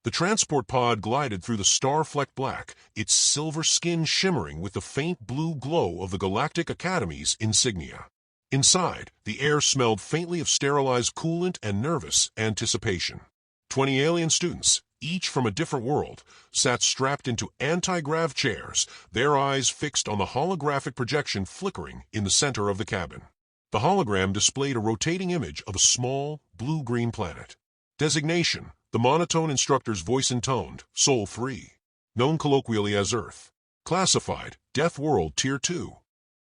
The transport pod glided through the star-flecked black, its silver skin shimmering with the faint blue glow of the Galactic Academy's insignia. Inside, the air smelled faintly of sterilized coolant and nervous anticipation. 20 alien students, each from a different world, sat strapped into anti-grav chairs, their eyes fixed on the holographic projection flickering in the center of the cabin. The hologram displayed a rotating image of a small, blue-green planet. Designation: the monotone instructor's voice intoned, Sol 3. Known colloquially as Earth. Classified, Deathworld Tier 2.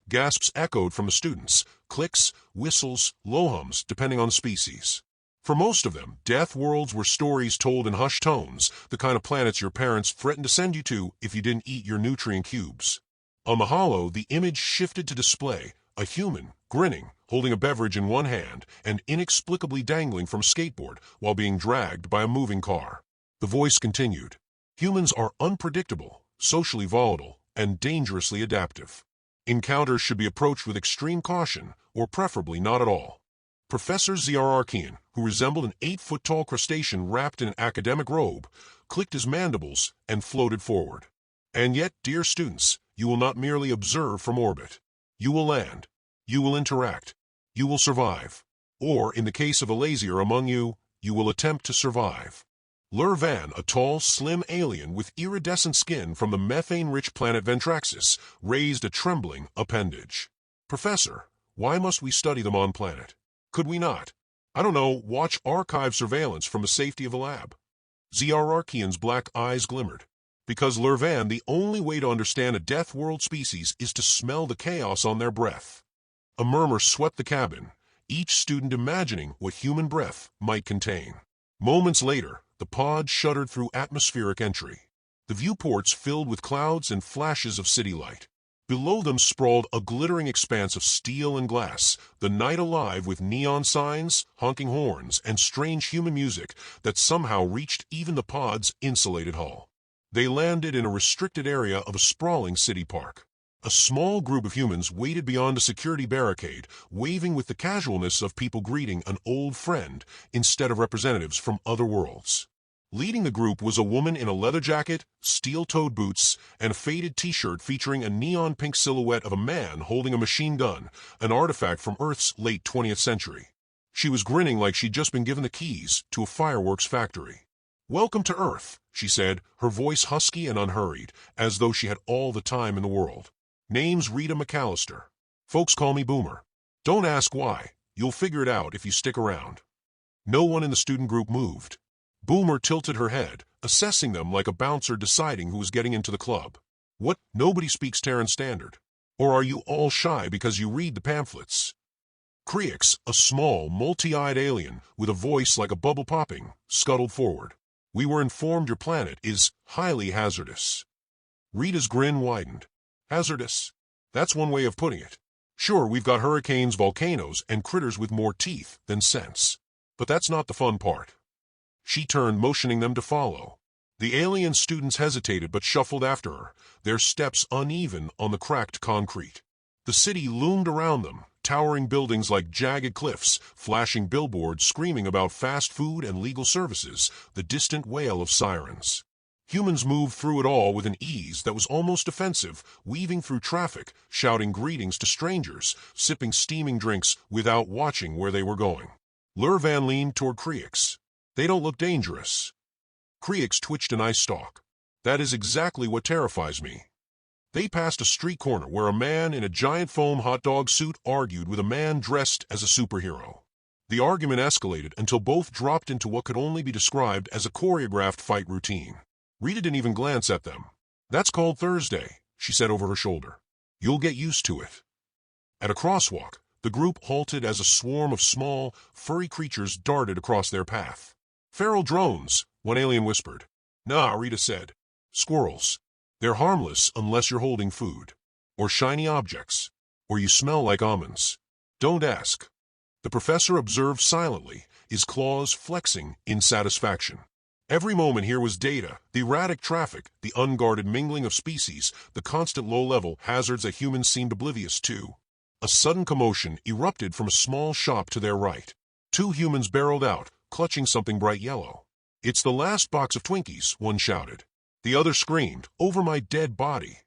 Gasps echoed from the students, clicks, whistles, low hums, depending on the species. For most of them, death worlds were stories told in hushed tones, the kind of planets your parents threatened to send you to if you didn't eat your nutrient cubes. On the holo, the image shifted to display a human, grinning, holding a beverage in one hand and inexplicably dangling from a skateboard while being dragged by a moving car. The voice continued. Humans are unpredictable, socially volatile, and dangerously adaptive. Encounters should be approached with extreme caution, or preferably not at all. Professor Zrarkian, who resembled an 8-foot-tall crustacean wrapped in an academic robe, clicked his mandibles and floated forward. And yet, dear students, you will not merely observe from orbit. You will land. You will interact. You will survive. Or, in the case of a lazier among you, you will attempt to survive. Lurvan, a tall, slim alien with iridescent skin from the methane-rich planet Ventraxis, raised a trembling appendage. Professor, why must we study them on planet? Could we not, I don't know, watch archive surveillance from the safety of a lab? Zrarkian's black eyes glimmered. Because Lurvan, the only way to understand a death world species is to smell the chaos on their breath. A murmur swept the cabin, each student imagining what human breath might contain. Moments later, the pod shuddered through atmospheric entry. The viewports filled with clouds and flashes of city light. Below them sprawled a glittering expanse of steel and glass, the night alive with neon signs, honking horns, and strange human music that somehow reached even the pod's insulated hull. They landed in a restricted area of a sprawling city park. A small group of humans waited beyond a security barricade, waving with the casualness of people greeting an old friend instead of representatives from other worlds. Leading the group was a woman in a leather jacket, steel-toed boots, and a faded t-shirt featuring a neon-pink silhouette of a man holding a machine gun, an artifact from Earth's late 20th century. She was grinning like she'd just been given the keys to a fireworks factory. "Welcome to Earth," she said, her voice husky and unhurried, as though she had all the time in the world. "Name's Rita McAllister. Folks call me Boomer. Don't ask why. You'll figure it out if you stick around." No one in the student group moved. Boomer tilted her head, assessing them like a bouncer deciding who was getting into the club. "What, nobody speaks Terran Standard? Or are you all shy because you read the pamphlets?" Creix, a small, multi-eyed alien with a voice like a bubble popping, scuttled forward. "We were informed your planet is highly hazardous." Rita's grin widened. "Hazardous? That's one way of putting it. Sure, we've got hurricanes, volcanoes, and critters with more teeth than sense. But that's not the fun part." She turned, motioning them to follow. The alien students hesitated but shuffled after her, their steps uneven on the cracked concrete. The city loomed around them, towering buildings like jagged cliffs, flashing billboards screaming about fast food and legal services, the distant wail of sirens. Humans moved through it all with an ease that was almost offensive, weaving through traffic, shouting greetings to strangers, sipping steaming drinks without watching where they were going. Lurvan leaned toward Creix. "They don't look dangerous." Creix twitched an eye stalk. "That is exactly what terrifies me." They passed a street corner where a man in a giant foam hot dog suit argued with a man dressed as a superhero. The argument escalated until both dropped into what could only be described as a choreographed fight routine. Rita didn't even glance at them. "That's called Thursday," she said over her shoulder. "You'll get used to it." At a crosswalk, the group halted as a swarm of small, furry creatures darted across their path. "Feral drones," one alien whispered. "Nah," Rita said. "Squirrels. They're harmless unless you're holding food. Or shiny objects. Or you smell like almonds. Don't ask." The professor observed silently, his claws flexing in satisfaction. Every moment here was data, the erratic traffic, the unguarded mingling of species, the constant low-level hazards that humans seemed oblivious to. A sudden commotion erupted from a small shop to their right. Two humans barreled out, clutching something bright yellow. "It's the last box of Twinkies," one shouted. The other screamed, "Over my dead body."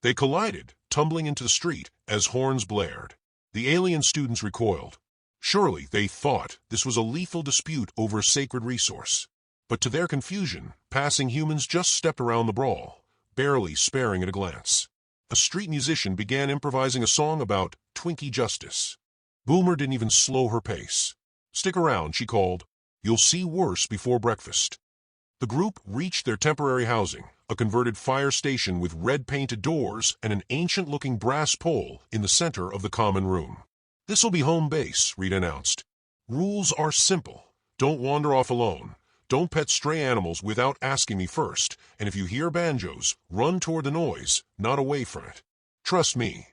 They collided, tumbling into the street as horns blared. The alien students recoiled. Surely, they thought, this was a lethal dispute over a sacred resource. But to their confusion, passing humans just stepped around the brawl, barely sparing it a glance. A street musician began improvising a song about Twinkie justice. Boomer didn't even slow her pace. "Stick around," she called. "You'll see worse before breakfast." The group reached their temporary housing, a converted fire station with red-painted doors and an ancient-looking brass pole in the center of the common room. "This'll be home base," Rita announced. "Rules are simple. Don't wander off alone. Don't pet stray animals without asking me first, and if you hear banjos, run toward the noise, not away from it. Trust me."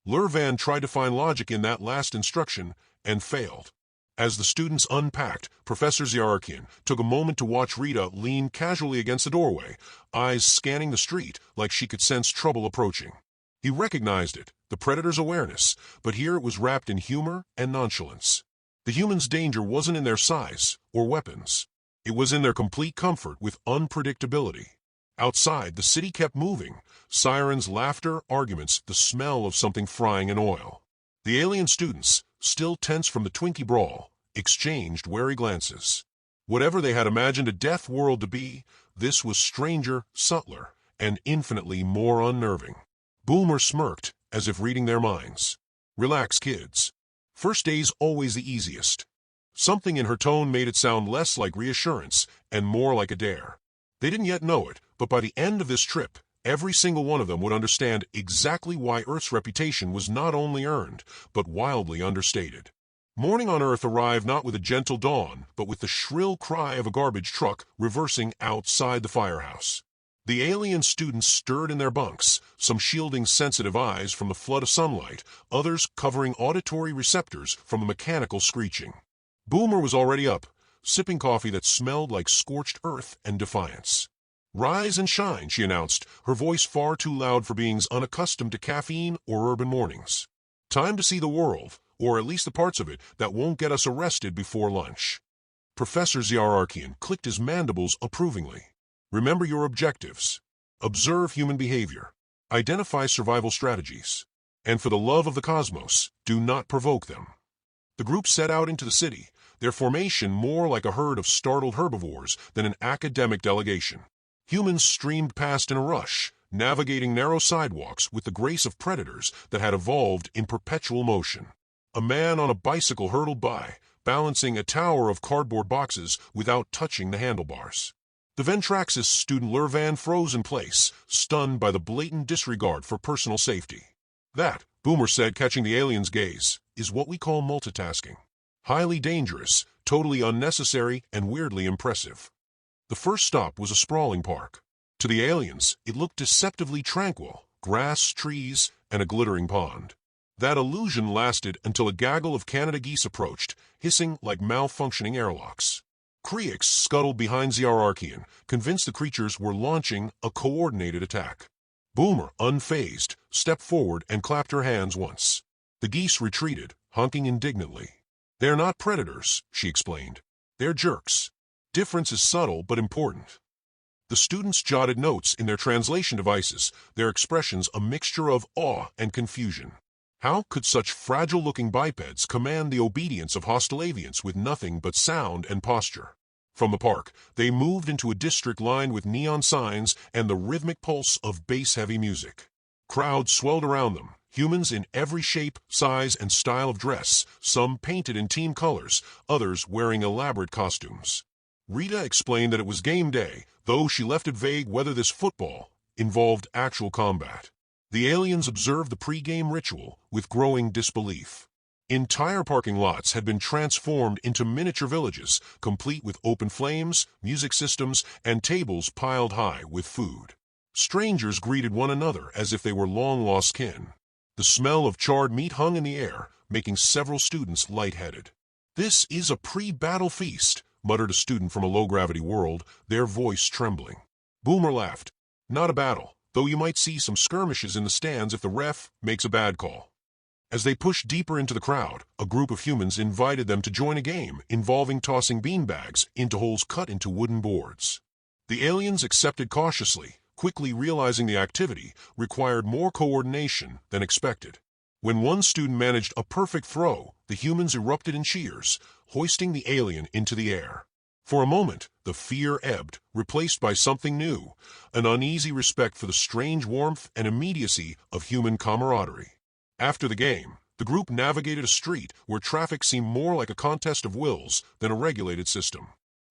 Lurvan tried to find logic in that last instruction and failed. As the students unpacked, Professor Zyarkian took a moment to watch Rita lean casually against the doorway, eyes scanning the street like she could sense trouble approaching. He recognized it, the predator's awareness, but here it was wrapped in humor and nonchalance. The humans' danger wasn't in their size or weapons. It was in their complete comfort with unpredictability. Outside, the city kept moving. Sirens, laughter, arguments, the smell of something frying in oil. The alien students, still tense from the Twinkie brawl, exchanged wary glances. Whatever they had imagined a death world to be, this was stranger, subtler, and infinitely more unnerving. Boomer smirked, as if reading their minds. "Relax, kids. First day's always the easiest." Something in her tone made it sound less like reassurance and more like a dare. They didn't yet know it, but by the end of this trip, every single one of them would understand exactly why Earth's reputation was not only earned, but wildly understated. Morning on Earth arrived not with a gentle dawn, but with the shrill cry of a garbage truck reversing outside the firehouse. The alien students stirred in their bunks, some shielding sensitive eyes from the flood of sunlight, others covering auditory receptors from the mechanical screeching. Boomer was already up, sipping coffee that smelled like scorched earth and defiance. "Rise and shine," she announced, her voice far too loud for beings unaccustomed to caffeine or urban mornings. "Time to see the world, or at least the parts of it that won't get us arrested before lunch." Professor Zyarkian clicked his mandibles approvingly. "Remember your objectives. Observe human behavior. Identify survival strategies. And for the love of the cosmos, do not provoke them." The group set out into the city, their formation more like a herd of startled herbivores than an academic delegation. Humans streamed past in a rush, navigating narrow sidewalks with the grace of predators that had evolved in perpetual motion. A man on a bicycle hurtled by, balancing a tower of cardboard boxes without touching the handlebars. The Ventraxis student Lurvan froze in place, stunned by the blatant disregard for personal safety. "That," Boomer said, catching the alien's gaze, "is what we call multitasking. Highly dangerous, totally unnecessary, and weirdly impressive." The first stop was a sprawling park. To the aliens, it looked deceptively tranquil, grass, trees, and a glittering pond. That illusion lasted until a gaggle of Canada geese approached, hissing like malfunctioning airlocks. Krieks scuttled behind Zyarkian, convinced the creatures were launching a coordinated attack. Boomer, unfazed, stepped forward and clapped her hands once. The geese retreated, honking indignantly. "They're not predators," she explained. "They're jerks. Difference is subtle but important." The students jotted notes in their translation devices, their expressions a mixture of awe and confusion. How could such fragile-looking bipeds command the obedience of hostile avians with nothing but sound and posture? From the park, they moved into a district lined with neon signs and the rhythmic pulse of bass-heavy music. Crowds swelled around them, humans in every shape, size, and style of dress, some painted in team colors, others wearing elaborate costumes. Rita explained that it was game day, though she left it vague whether this football involved actual combat. The aliens observed the pre-game ritual with growing disbelief. Entire parking lots had been transformed into miniature villages, complete with open flames, music systems, and tables piled high with food. Strangers greeted one another as if they were long-lost kin. The smell of charred meat hung in the air, making several students lightheaded. "This is a pre-battle feast," muttered a student from a low-gravity world, their voice trembling. Boomer laughed. "Not a battle, though you might see some skirmishes in the stands if the ref makes a bad call." As they pushed deeper into the crowd, a group of humans invited them to join a game involving tossing beanbags into holes cut into wooden boards. The aliens accepted cautiously, quickly realizing the activity required more coordination than expected. When one student managed a perfect throw, the humans erupted in cheers, hoisting the alien into the air. For a moment, the fear ebbed, replaced by something new, an uneasy respect for the strange warmth and immediacy of human camaraderie. After the game, the group navigated a street where traffic seemed more like a contest of wills than a regulated system.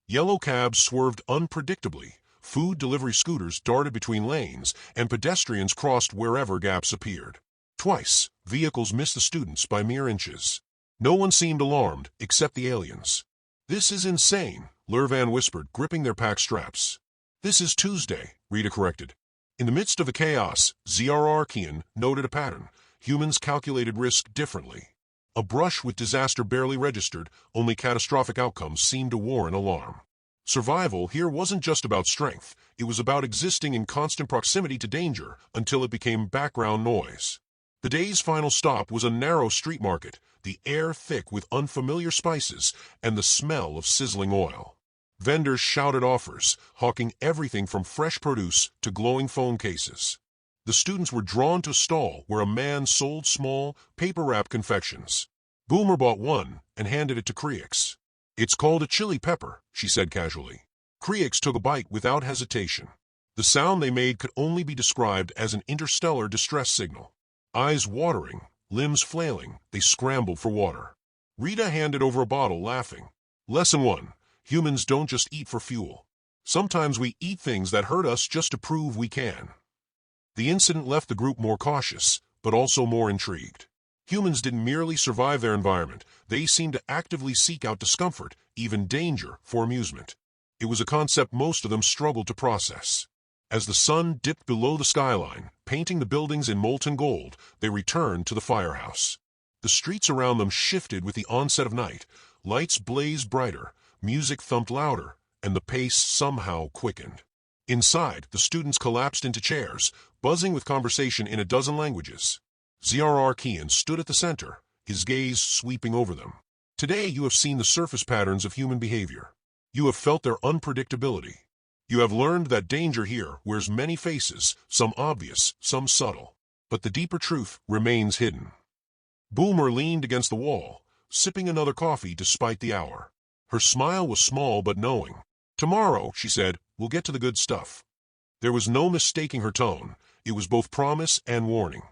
Yellow cabs swerved unpredictably, food delivery scooters darted between lanes, and pedestrians crossed wherever gaps appeared. Twice, vehicles missed the students by mere inches. No one seemed alarmed, except the aliens. "This is insane," Lurvan whispered, gripping their pack straps. "This is Tuesday," Rita corrected. In the midst of the chaos, Zrarkian noted a pattern. Humans calculated risk differently. A brush with disaster barely registered, only catastrophic outcomes seemed to warrant alarm. Survival here wasn't just about strength, it was about existing in constant proximity to danger until it became background noise. The day's final stop was a narrow street market, the air thick with unfamiliar spices and the smell of sizzling oil. Vendors shouted offers, hawking everything from fresh produce to glowing phone cases. The students were drawn to a stall where a man sold small, paper-wrapped confections. Boomer bought one and handed it to Creix. "It's called a chili pepper," she said casually. Creix took a bite without hesitation. The sound they made could only be described as an interstellar distress signal. Eyes watering, limbs flailing, they scrambled for water. Rita handed over a bottle, laughing. "Lesson 1. Humans don't just eat for fuel. Sometimes we eat things that hurt us just to prove we can." The incident left the group more cautious, but also more intrigued. Humans didn't merely survive their environment, they seemed to actively seek out discomfort, even danger, for amusement. It was a concept most of them struggled to process. As the sun dipped below the skyline, painting the buildings in molten gold, they returned to the firehouse. The streets around them shifted with the onset of night. Lights blazed brighter, music thumped louder, and the pace somehow quickened. Inside, the students collapsed into chairs, buzzing with conversation in a dozen languages. Zrarkian stood at the center, his gaze sweeping over them. "Today you have seen the surface patterns of human behavior. You have felt their unpredictability. You have learned that danger here wears many faces, some obvious, some subtle. But the deeper truth remains hidden." Boomer leaned against the wall, sipping another coffee despite the hour. Her smile was small but knowing. "Tomorrow," she said, "we'll get to the good stuff." There was no mistaking her tone. It was both promise and warning.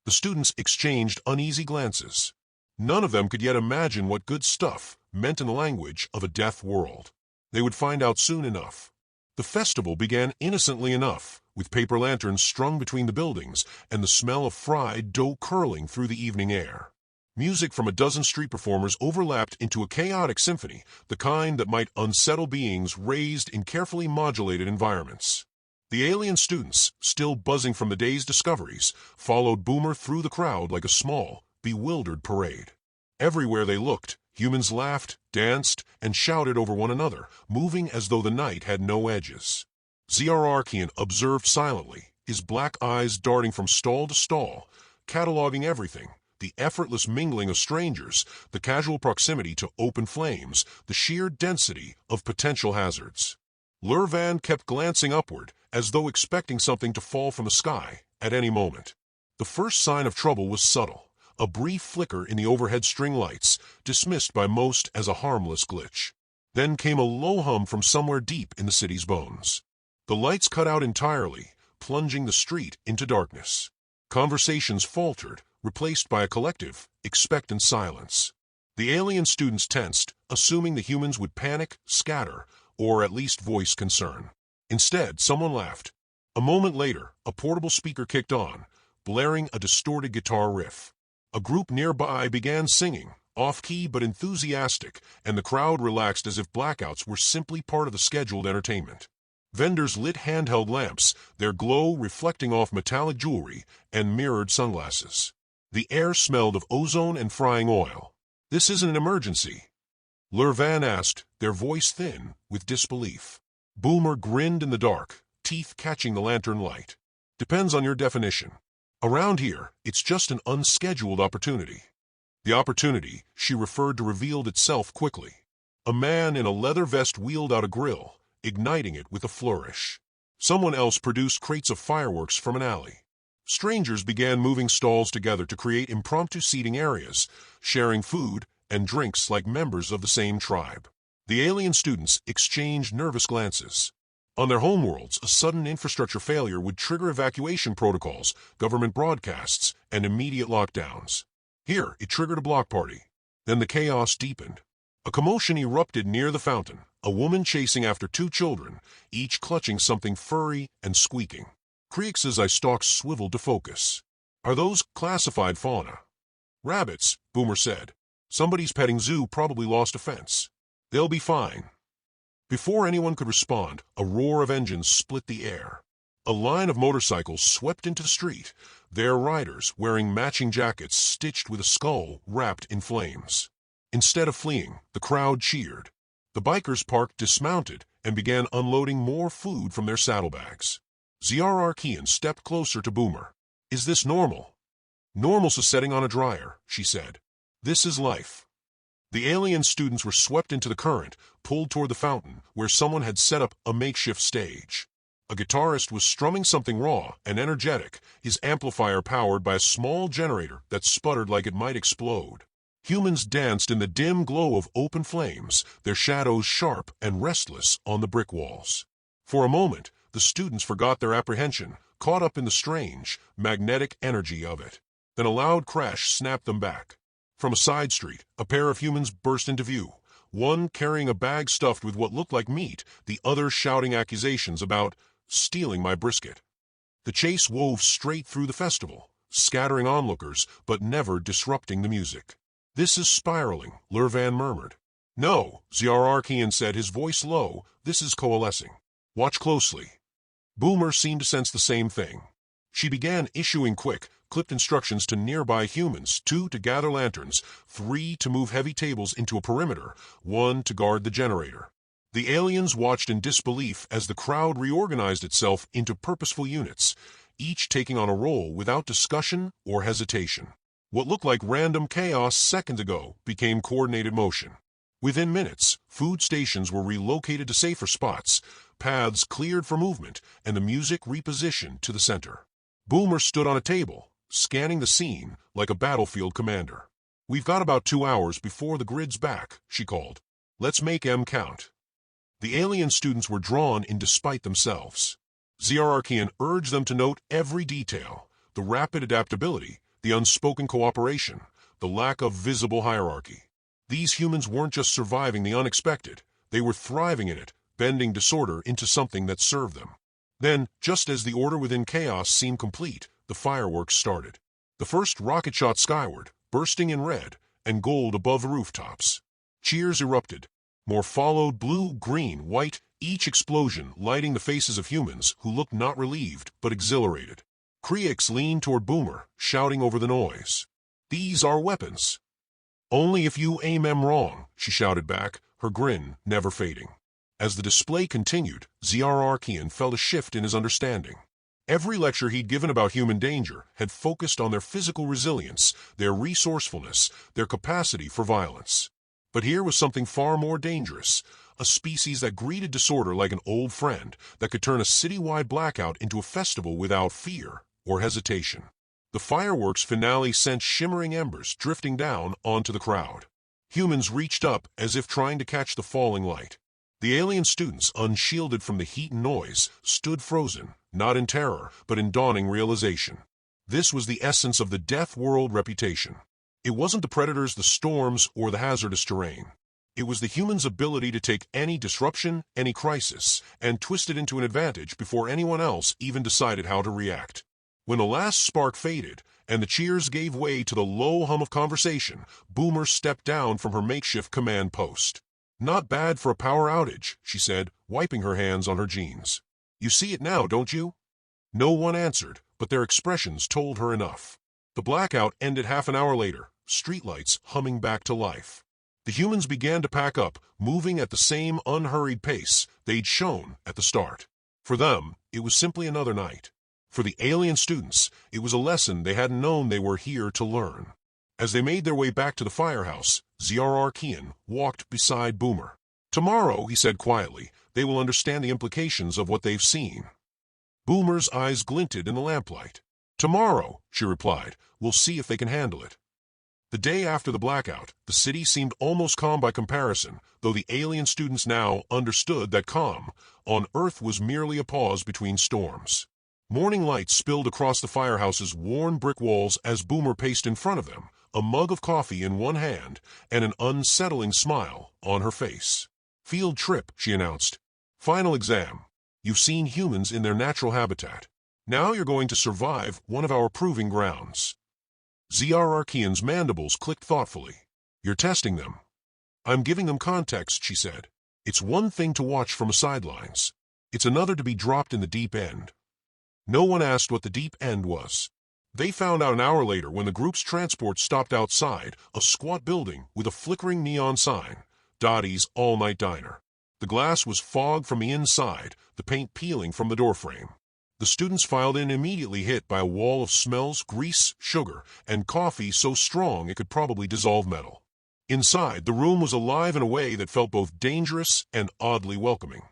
The students exchanged uneasy glances. None of them could yet imagine what good stuff meant in the language of a death world. They would find out soon enough. The festival began innocently enough, with paper lanterns strung between the buildings and the smell of fried dough curling through the evening air. Music from a dozen street performers overlapped into a chaotic symphony, the kind that might unsettle beings raised in carefully modulated environments. The alien students, still buzzing from the day's discoveries, followed Boomer through the crowd like a small, bewildered parade. Everywhere they looked, humans laughed, danced, and shouted over one another, moving as though the night had no edges. Zrarkian observed silently, his black eyes darting from stall to stall, cataloging everything: the effortless mingling of strangers, the casual proximity to open flames, the sheer density of potential hazards. Lurvan kept glancing upward, as though expecting something to fall from the sky at any moment. The first sign of trouble was subtle, a brief flicker in the overhead string lights, dismissed by most as a harmless glitch. Then came a low hum from somewhere deep in the city's bones. The lights cut out entirely, plunging the street into darkness. Conversations faltered, replaced by a collective, expectant silence. The alien students tensed, assuming the humans would panic, scatter, or at least voice concern. Instead, someone laughed. A moment later, a portable speaker kicked on, blaring a distorted guitar riff. A group nearby began singing, off-key but enthusiastic, and the crowd relaxed as if blackouts were simply part of the scheduled entertainment. Vendors lit handheld lamps, their glow reflecting off metallic jewelry and mirrored sunglasses. The air smelled of ozone and frying oil. "This isn't an emergency?" Lurvan asked, their voice thin with disbelief. Boomer grinned in the dark, teeth catching the lantern light. "Depends on your definition. Around here, it's just an unscheduled opportunity. The opportunity, she referred to, revealed itself quickly. A man in a leather vest wheeled out a grill, igniting it with a flourish. Someone else produced crates of fireworks from an alley. Strangers began moving stalls together to create impromptu seating areas, sharing food and drinks like members of the same tribe. The alien students exchanged nervous glances. On their homeworlds, a sudden infrastructure failure would trigger evacuation protocols, government broadcasts, and immediate lockdowns. Here, it triggered a block party. Then the chaos deepened. A commotion erupted near the fountain, a woman chasing after two children, each clutching something furry and squeaking. Creax's eye stalks swiveled to focus. Are those classified fauna? Rabbits, Boomer said. Somebody's petting zoo probably lost a fence. They'll be fine. Before anyone could respond, a roar of engines split the air. A line of motorcycles swept into the street, their riders wearing matching jackets stitched with a skull wrapped in flames. Instead of fleeing, the crowd cheered. The bikers parked dismounted and began unloading more food from their saddlebags. Zrarkian stepped closer to Boomer. Is this normal? Normal's a setting on a dryer, she said. This is life. The alien students were swept into the current, pulled toward the fountain, where someone had set up a makeshift stage. A guitarist was strumming something raw and energetic, his amplifier powered by a small generator that sputtered like it might explode. Humans danced in the dim glow of open flames, their shadows sharp and restless on the brick walls. For a moment, the students forgot their apprehension, caught up in the strange, magnetic energy of it. Then a loud crash snapped them back. From a side street, a pair of humans burst into view, one carrying a bag stuffed with what looked like meat, the other shouting accusations about stealing my brisket. The chase wove straight through the festival, scattering onlookers but never disrupting the music. This is spiraling, Lurvan murmured. No, Zrarkian said, his voice low, this is coalescing. Watch closely. Boomer seemed to sense the same thing. She began issuing quick, clipped instructions to nearby humans, 2 to gather lanterns, 3 to move heavy tables into a perimeter, 1 to guard the generator. The aliens watched in disbelief as the crowd reorganized itself into purposeful units, each taking on a role without discussion or hesitation. What looked like random chaos seconds ago became coordinated motion. Within minutes, food stations were relocated to safer spots, paths cleared for movement, and the music repositioned to the center. Boomer stood on a table, scanning the scene like a battlefield commander. We've got about 2 hours before the grid's back, she called. Let's make M count. The alien students were drawn in despite themselves. Zrarkian urged them to note every detail, the rapid adaptability, the unspoken cooperation, the lack of visible hierarchy. These humans weren't just surviving the unexpected, they were thriving in it, bending disorder into something that served them. Then, just as the order within chaos seemed complete, the fireworks started. The first rocket shot skyward, bursting in red and gold above the rooftops. Cheers erupted. More followed, blue, green, white, each explosion lighting the faces of humans who looked not relieved but exhilarated. Creax leaned toward Boomer, shouting over the noise. These are weapons. Only if you aim them wrong, she shouted back, her grin never fading. As the display continued, Zrarkian felt a shift in his understanding. Every lecture he'd given about human danger had focused on their physical resilience, their resourcefulness, their capacity for violence. But here was something far more dangerous, a species that greeted disorder like an old friend, that could turn a citywide blackout into a festival without fear or hesitation. The fireworks finale sent shimmering embers drifting down onto the crowd. Humans reached up as if trying to catch the falling light. The alien students, unshielded from the heat and noise, stood frozen, not in terror, but in dawning realization. This was the essence of the Deathworld reputation. It wasn't the predators, the storms, or the hazardous terrain. It was the humans' ability to take any disruption, any crisis, and twist it into an advantage before anyone else even decided how to react. When the last spark faded, and the cheers gave way to the low hum of conversation, Boomer stepped down from her makeshift command post. Not bad for a power outage, she said, wiping her hands on her jeans. You see it now, don't you? No one answered, but their expressions told her enough. The blackout ended half an hour later, streetlights humming back to life. The humans began to pack up, moving at the same unhurried pace they'd shown at the start. For them, it was simply another night. For the alien students, it was a lesson they hadn't known they were here to learn. As they made their way back to the firehouse, Zrarkian walked beside Boomer. "Tomorrow," he said quietly, "they will understand the implications of what they've seen." Boomer's eyes glinted in the lamplight. "Tomorrow," she replied, "we'll see if they can handle it." The day after the blackout, the city seemed almost calm by comparison, though the alien students now understood that calm on Earth was merely a pause between storms. Morning light spilled across the firehouse's worn brick walls as Boomer paced in front of them, a mug of coffee in one hand and an unsettling smile on her face. "Field trip," she announced. "Final exam. You've seen humans in their natural habitat. Now you're going to survive one of our proving grounds." Zrarkian's mandibles clicked thoughtfully. "You're testing them." "I'm giving them context," she said. "It's one thing to watch from the sidelines. It's another to be dropped in the deep end." No one asked what the deep end was. They found out an hour later when the group's transport stopped outside a squat building with a flickering neon sign, Dottie's All-Night Diner. The glass was fogged from the inside, the paint peeling from the doorframe. The students filed in immediately hit by a wall of smells, grease, sugar, and coffee so strong it could probably dissolve metal. Inside, the room was alive in a way that felt both dangerous and oddly welcoming.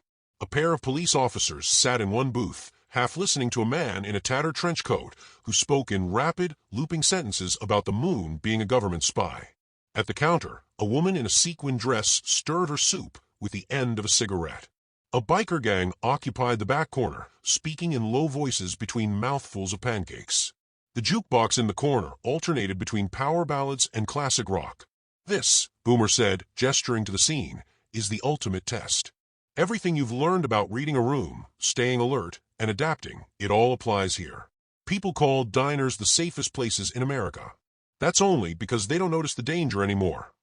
A pair of police officers sat in one booth, half listening to a man in a tattered trench coat who spoke in rapid, looping sentences about the moon being a government spy. At the counter, a woman in a sequin dress stirred her soup with the end of a cigarette. A biker gang occupied the back corner, speaking in low voices between mouthfuls of pancakes. The jukebox in the corner alternated between power ballads and classic rock. "This," Boomer said, gesturing to the scene, "is the ultimate test. Everything you've learned about reading a room, staying alert, and adapting, it all applies here. People call diners the safest places in America. That's only because they don't notice the danger anymore."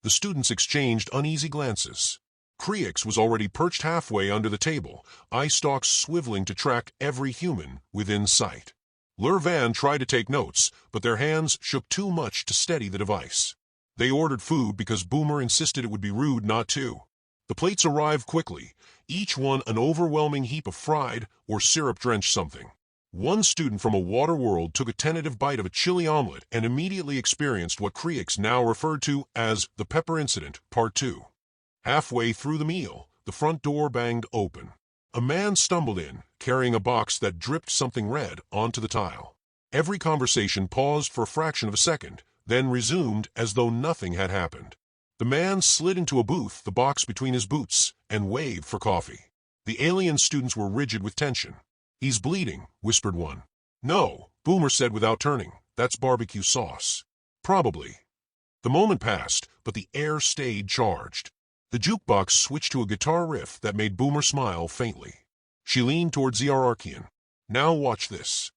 The students exchanged uneasy glances. Creix was already perched halfway under the table, eye stalks swiveling to track every human within sight. Lurvan tried to take notes, but their hands shook too much to steady the device. They ordered food because Boomer insisted it would be rude not to. The plates arrived quickly, each one an overwhelming heap of fried or syrup-drenched something. One student from a water world took a tentative bite of a chili omelet and immediately experienced what Creix now referred to as the Pepper Incident, Part 2. Halfway through the meal, the front door banged open. A man stumbled in, carrying a box that dripped something red onto the tile. Every conversation paused for a fraction of a second, then resumed as though nothing had happened. The man slid into a booth, the box between his boots, and waved for coffee. The alien students were rigid with tension. "He's bleeding," whispered one. "No," Boomer said without turning. "That's barbecue sauce." "Probably." The moment passed, but the air stayed charged. The jukebox switched to a guitar riff that made Boomer smile faintly. She leaned toward Zrarkian. "Now watch this."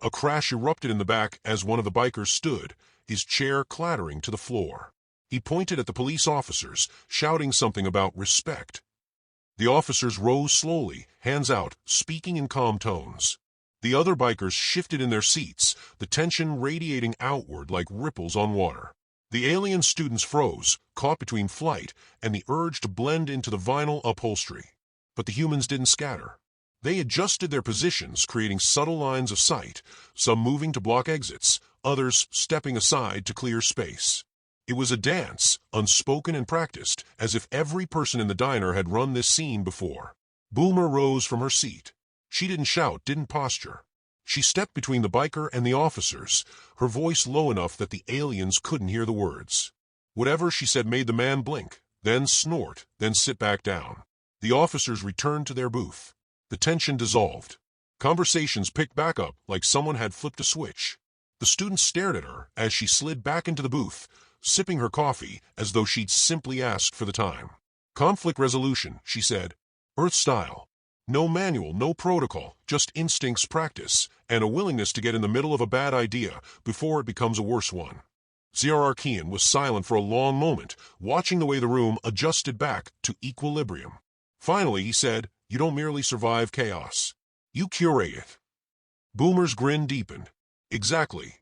A crash erupted in the back as one of the bikers stood, his chair clattering to the floor. He pointed at the police officers, shouting something about respect. The officers rose slowly, hands out, speaking in calm tones. The other bikers shifted in their seats, the tension radiating outward like ripples on water. The alien students froze, caught between flight and the urge to blend into the vinyl upholstery. But the humans didn't scatter. They adjusted their positions, creating subtle lines of sight, some moving to block exits, others stepping aside to clear space. It was a dance, unspoken and practiced, as if every person in the diner had run this scene before. Boomer rose from her seat. She didn't shout, didn't posture. She stepped between the biker and the officers, her voice low enough that the aliens couldn't hear the words. Whatever she said made the man blink, then snort, then sit back down. The officers returned to their booth. The tension dissolved. Conversations picked back up like someone had flipped a switch. The students stared at her as she slid back into the booth, sipping her coffee as though she'd simply asked for the time. "Conflict resolution," she said. "Earth style. No manual, no protocol, just instincts practice, and a willingness to get in the middle of a bad idea before it becomes a worse one." Zrarkian was silent for a long moment, watching the way the room adjusted back to equilibrium. Finally, he said, "You don't merely survive chaos. You curate it." Boomer's grin deepened. "Exactly."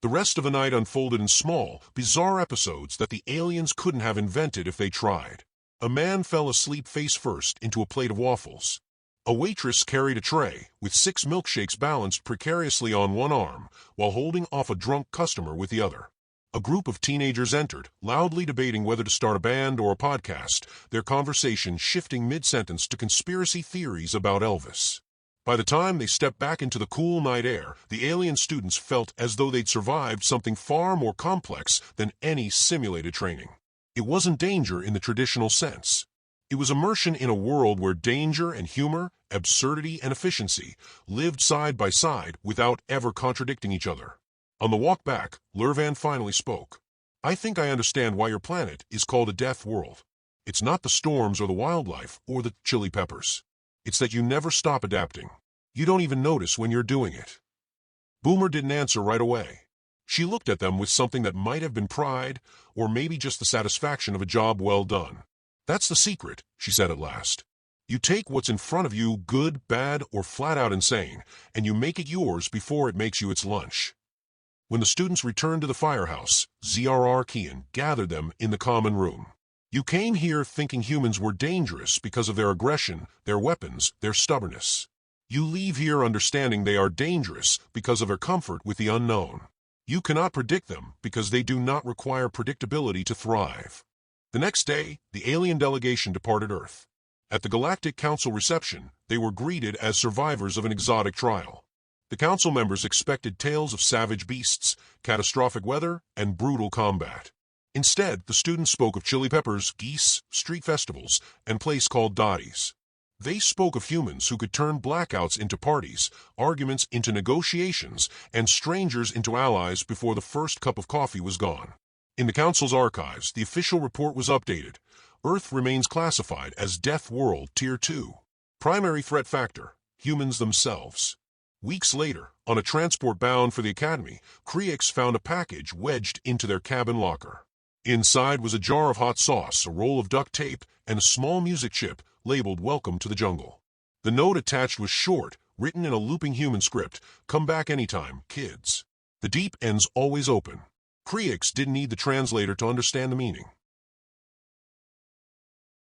The rest of the night unfolded in small, bizarre episodes that the aliens couldn't have invented if they tried. A man fell asleep face first into a plate of waffles. A waitress carried a tray, with 6 milkshakes balanced precariously on one arm, while holding off a drunk customer with the other. A group of teenagers entered, loudly debating whether to start a band or a podcast, their conversation shifting mid-sentence to conspiracy theories about Elvis. By the time they stepped back into the cool night air, the alien students felt as though they'd survived something far more complex than any simulated training. It wasn't danger in the traditional sense. It was immersion in a world where danger and humor, absurdity and efficiency lived side by side without ever contradicting each other. On the walk back, Lurvan finally spoke. "I think I understand why your planet is called a death world. It's not the storms or the wildlife or the chili peppers. It's that you never stop adapting. You don't even notice when you're doing it." Boomer didn't answer right away. She looked at them with something that might have been pride, or maybe just the satisfaction of a job well done. "That's the secret," she said at last. "You take what's in front of you, good, bad, or flat out insane, and you make it yours before it makes you its lunch." When the students returned to the firehouse, ZRR Kian gathered them in the common room. "You came here thinking humans were dangerous because of their aggression, their weapons, their stubbornness. You leave here understanding they are dangerous because of their comfort with the unknown. You cannot predict them because they do not require predictability to thrive." The next day, the alien delegation departed Earth. At the Galactic Council reception, they were greeted as survivors of an exotic trial. The council members expected tales of savage beasts, catastrophic weather, and brutal combat. Instead, the students spoke of chili peppers, geese, street festivals, and a place called Dottie's. They spoke of humans who could turn blackouts into parties, arguments into negotiations, and strangers into allies before the first cup of coffee was gone. In the council's archives, the official report was updated. Earth remains classified as Death World Tier 2. Primary threat factor, humans themselves. Weeks later, on a transport bound for the Academy, Creix found a package wedged into their cabin locker. Inside was a jar of hot sauce, a roll of duct tape, and a small music chip labeled "Welcome to the Jungle." The note attached was short, written in a looping human script, "Come back anytime, kids." The deep end's always open. Creix didn't need the translator to understand the meaning.